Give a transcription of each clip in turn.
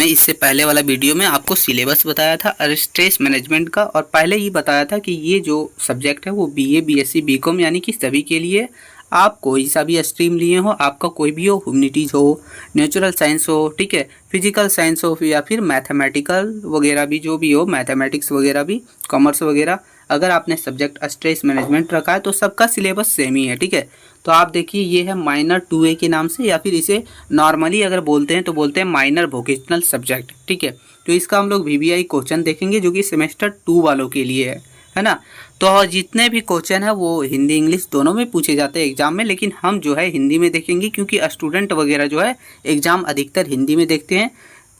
मैं इससे पहले वाला वीडियो में आपको सिलेबस बताया था और स्ट्रेस मैनेजमेंट का, और पहले ही बताया था कि ये जो सब्जेक्ट है वो बीए, बीएससी, बीकॉम यानी कि सभी के लिए। आप कोई सा भी स्ट्रीम लिए हो, आपका कोई भी हो, ह्यूमैनिटीज़ हो, नेचुरल साइंस हो, ठीक है, फिजिकल साइंस हो, या फिर मैथमेटिकल वगैरह भी, जो भी हो, मैथमेटिक्स वगैरह भी, कॉमर्स वगैरह, अगर आपने सब्जेक्ट स्ट्रेस मैनेजमेंट रखा है तो सबका सिलेबस सेम ही है, ठीक है। तो आप देखिए ये है माइनर 2A के नाम से, या फिर इसे नॉर्मली अगर बोलते हैं तो बोलते हैं माइनर वोकेशनल सब्जेक्ट, ठीक है। तो इसका हम लोग VVI क्वेश्चन देखेंगे जो कि सेमेस्टर 2 वालों के लिए है ना। तो जितने भी क्वेश्चन है वो हिंदी इंग्लिश दोनों में पूछे जाते हैं एग्जाम में, लेकिन हम जो है हिंदी में देखेंगे क्योंकि स्टूडेंट वगैरह जो है एग्जाम अधिकतर हिंदी में देखते हैं।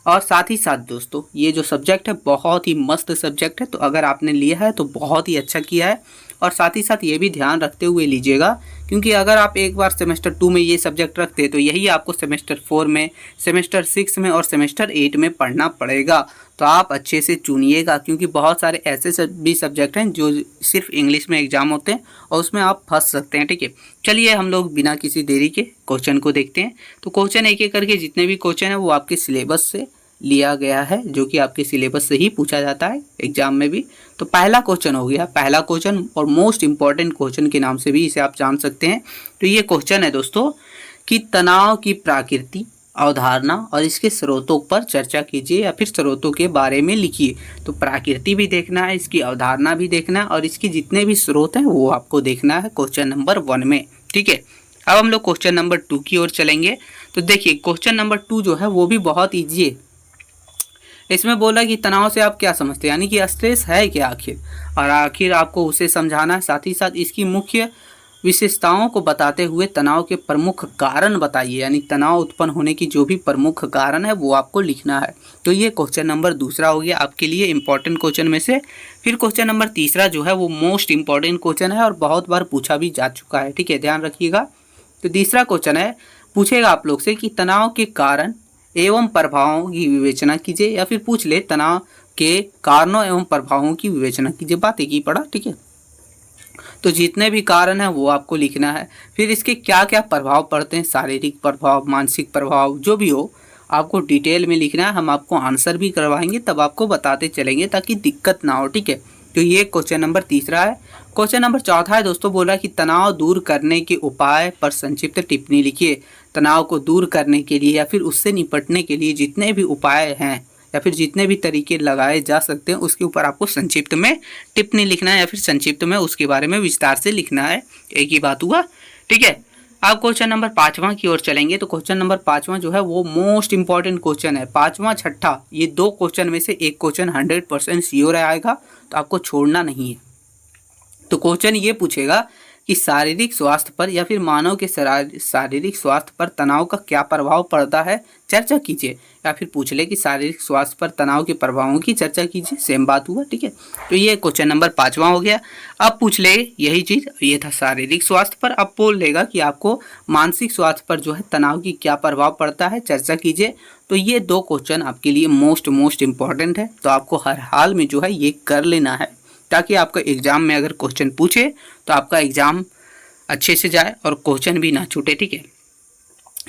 और साथ ही साथ दोस्तों ये जो सब्जेक्ट है बहुत ही मस्त सब्जेक्ट है, तो अगर आपने लिया है तो बहुत ही अच्छा किया है। और साथ ही साथ ये भी ध्यान रखते हुए लीजिएगा, क्योंकि अगर आप एक बार सेमेस्टर 2 में ये सब्जेक्ट रखते तो यही आपको सेमेस्टर 4 में, सेमेस्टर 6 में और सेमेस्टर 8 में पढ़ना पड़ेगा। तो आप अच्छे से चुनिएगा, क्योंकि बहुत सारे ऐसे भी सब्जेक्ट हैं जो सिर्फ इंग्लिश में एग्जाम होते हैं और उसमें आप फंस सकते हैं, ठीक है। चलिए हम लोग बिना किसी देरी के क्वेश्चन को देखते हैं। तो क्वेश्चन एक एक करके जितने भी क्वेश्चन है वो आपके सिलेबस से लिया गया है, जो कि आपके सिलेबस से ही पूछा जाता है एग्जाम में भी। तो पहला क्वेश्चन हो गया, पहला क्वेश्चन और मोस्ट इंपॉर्टेंट क्वेश्चन के नाम से भी इसे आप जान सकते हैं। तो ये क्वेश्चन है दोस्तों कि तनाव की प्रकृति, अवधारणा और इसके स्रोतों पर चर्चा कीजिए, या फिर स्रोतों के बारे में लिखिए। तो प्रकृति भी देखना है, इसकी अवधारणा भी देखना है, और इसके जितने भी स्रोत हैं वो आपको देखना है क्वेश्चन नंबर 1 में, ठीक है। अब हम लोग क्वेश्चन नंबर 2 की ओर चलेंगे। तो देखिए क्वेश्चन नंबर 2 जो है वो भी बहुत ईजी है। इसमें बोला कि तनाव से आप क्या समझते हैं, यानी कि स्ट्रेस है क्या आखिर, और आखिर आपको उसे समझाना है। साथ ही साथ इसकी मुख्य विशेषताओं को बताते हुए तनाव के प्रमुख कारण बताइए, यानी तनाव उत्पन्न होने की जो भी प्रमुख कारण है वो आपको लिखना है। तो ये क्वेश्चन नंबर 2 हो गया आपके लिए इंपॉर्टेंट क्वेश्चन में से। फिर क्वेश्चन नंबर 3 जो है वो मोस्ट इंपॉर्टेंट क्वेश्चन है और बहुत बार पूछा भी जा चुका है, ठीक है, ध्यान रखिएगा। तो तीसरा क्वेश्चन है, पूछेगा आप लोग से कि तनाव के कारण एवं प्रभावों की विवेचना कीजिए, या फिर पूछ ले तनाव के कारणों एवं प्रभावों की विवेचना कीजिए। बात एक ही पड़ा, ठीक है। तो जितने भी कारण हैं वो आपको लिखना है। फिर इसके क्या क्या प्रभाव पड़ते हैं, शारीरिक प्रभाव, मानसिक प्रभाव, जो भी हो आपको डिटेल में लिखना है। हम आपको आंसर भी करवाएंगे, तब आपको बताते चलेंगे ताकि दिक्कत ना हो, ठीक है। तो ये क्वेश्चन नंबर 3 है। क्वेश्चन नंबर 4 है दोस्तों, बोला कि तनाव दूर करने के उपाय पर संक्षिप्त टिप्पणी लिखिए। तनाव को दूर करने के लिए या फिर उससे निपटने के लिए जितने भी उपाय हैं या फिर जितने भी तरीके लगाए जा सकते हैं उसके ऊपर आपको संक्षिप्त में टिप्पणी लिखना है, या फिर संक्षिप्त में उसके बारे में विस्तार से लिखना है। एक ही बात हुआ, ठीक है। अब क्वेश्चन नंबर 5वां की ओर चलेंगे। तो क्वेश्चन नंबर 5वां जो है वो मोस्ट इंपॉर्टेंट क्वेश्चन है। 5वां 6ठा ये 2 क्वेश्चन में से एक क्वेश्चन 100% श्योर आएगा, तो आपको छोड़ना नहीं है। तो क्वेश्चन ये पूछेगा कि शारीरिक स्वास्थ्य पर या फिर मानव के शारीरिक स्वास्थ्य पर तनाव का क्या प्रभाव पड़ता है, चर्चा कीजिए। या फिर पूछ ले कि शारीरिक स्वास्थ्य पर तनाव के प्रभावों की चर्चा कीजिए, सेम बात हुआ, ठीक है। तो ये क्वेश्चन नंबर 5वां हो गया। अब पूछ ले यही चीज, ये था शारीरिक स्वास्थ्य पर, अब बोल लेगा कि आपको मानसिक स्वास्थ्य पर जो है तनाव की क्या प्रभाव पड़ता है, चर्चा कीजिए। तो ये 2 क्वेश्चन आपके लिए मोस्ट इंपॉर्टेंट है, तो आपको हर हाल में जो है ये कर लेना है, ताकि आपका एग्जाम में अगर क्वेश्चन पूछे तो आपका एग्जाम अच्छे से जाए और क्वेश्चन भी ना छूटे, ठीक है।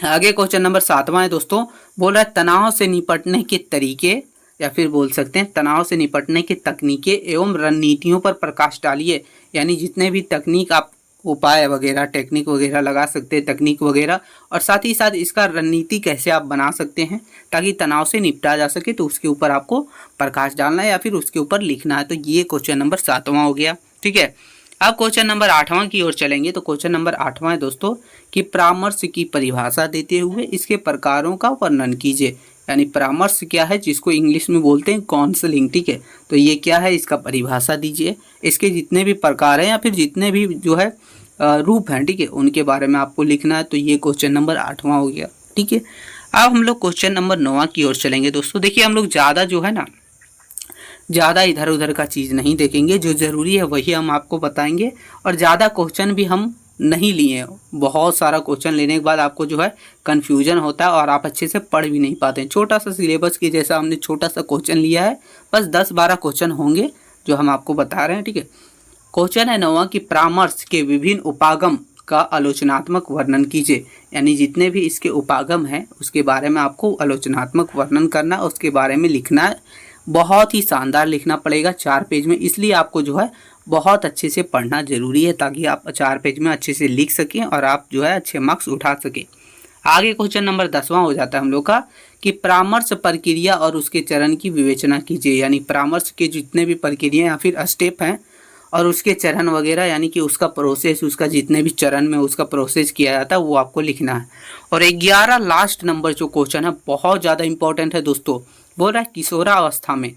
आगे क्वेश्चन नंबर 7वां है दोस्तों, बोल रहा है तनाव से निपटने के तरीके, या फिर बोल सकते हैं तनाव से निपटने के तकनीकें एवं रणनीतियों पर प्रकाश डालिए। यानी जितने भी तकनीक आप उपाय वगैरह, टेक्निक वगैरह लगा सकते हैं, तकनीक वगैरह, और साथ ही साथ इसका रणनीति कैसे आप बना सकते हैं ताकि तनाव से निपटा जा सके, तो उसके ऊपर आपको प्रकाश डालना है या फिर उसके ऊपर लिखना है। तो ये क्वेश्चन नंबर 7वां हो गया, ठीक है। अब क्वेश्चन नंबर 8वां की ओर चलेंगे। तो क्वेश्चन नंबर 8वां है दोस्तों कि परामर्श की परिभाषा देते हुए इसके प्रकारों का वर्णन कीजिए। यानी परामर्श क्या है, जिसको इंग्लिश में बोलते हैं काउंसलिंग, ठीक है। तो ये क्या है, इसका परिभाषा दीजिए। इसके जितने भी प्रकार हैं या फिर जितने भी जो है रूप हैं, ठीक है, उनके बारे में आपको लिखना है। तो ये क्वेश्चन नंबर 8वां हो गया, ठीक है। अब हम लोग क्वेश्चन नंबर 9वां की ओर चलेंगे दोस्तों। देखिए हम लोग ज़्यादा जो है ना, ज़्यादा इधर उधर का चीज़ नहीं देखेंगे, जो ज़रूरी है वही हम आपको बताएंगे। और ज़्यादा क्वेश्चन भी हम नहीं लिए, बहुत सारा क्वेश्चन लेने के बाद आपको जो है कन्फ्यूजन होता है और आप अच्छे से पढ़ भी नहीं पाते हैं। छोटा सा सिलेबस के जैसा हमने छोटा सा क्वेश्चन लिया है, बस 10-12 क्वेश्चन होंगे जो हम आपको बता रहे हैं, ठीक है। क्वेश्चन है 9वां कि परामर्श के विभिन्न उपागम का आलोचनात्मक वर्णन कीजिए, यानी जितने भी इसके उपागम हैं उसके बारे में आपको आलोचनात्मक वर्णन करना, उसके बारे में लिखना है। बहुत ही शानदार लिखना पड़ेगा 4 पेज में, इसलिए आपको जो है बहुत अच्छे से पढ़ना जरूरी है ताकि आप 4 पेज में अच्छे से लिख सकें और आप जो है अच्छे मार्क्स उठा सकें। आगे क्वेश्चन नंबर 10वां हो जाता है हम लोग का कि परामर्श प्रक्रिया और उसके चरण की विवेचना कीजिए, यानी परामर्श के जितने भी प्रक्रिया या फिर स्टेप हैं और उसके चरण वगैरह, यानी कि उसका प्रोसेस, उसका जितने भी चरण में उसका प्रोसेस किया जाता है वो आपको लिखना है। और 11 लास्ट नंबर जो क्वेश्चन है बहुत ज़्यादा इंपॉर्टेंट है दोस्तों, बोल रहा है किशोरावस्था में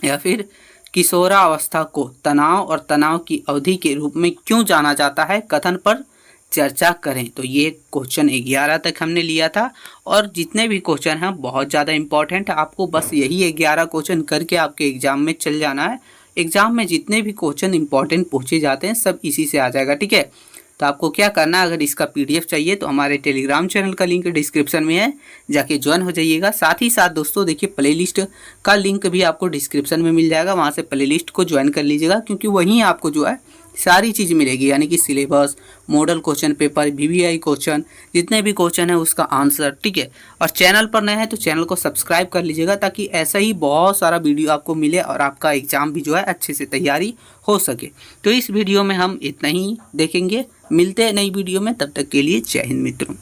या फिर किशोरावस्था को तनाव और तनाव की अवधि के रूप में क्यों जाना जाता है, कथन पर चर्चा करें। तो ये क्वेश्चन 11 तक हमने लिया था और जितने भी क्वेश्चन हैं बहुत ज़्यादा इंपॉर्टेंट है। आपको बस यही 11 क्वेश्चन करके आपके एग्जाम में चल जाना है। एग्जाम में जितने भी क्वेश्चन इंपॉर्टेंट पूछे जाते हैं सब इसी से आ जाएगा, ठीक है। तो आपको क्या करना है, अगर इसका PDF चाहिए तो हमारे टेलीग्राम चैनल का लिंक डिस्क्रिप्शन में है, जाके ज्वाइन हो जाइएगा। साथ ही साथ दोस्तों देखिए प्लेलिस्ट का लिंक भी आपको डिस्क्रिप्शन में मिल जाएगा, वहाँ से प्लेलिस्ट को ज्वाइन कर लीजिएगा, क्योंकि वहीं आपको जो है सारी चीज़ मिलेगी, यानी कि syllabus, model question paper, VVI question, जितने भी क्वेश्चन है उसका आंसर, ठीक है। और चैनल पर नए हैं तो चैनल को सब्सक्राइब कर लीजिएगा ताकि ऐसा ही बहुत सारा वीडियो आपको मिले और आपका एग्जाम भी जो है अच्छे से तैयारी हो सके। तो इस वीडियो में हम इतना ही देखेंगे, मिलते हैं नई वीडियो में, तब तक के लिए जय हिंद मित्रों।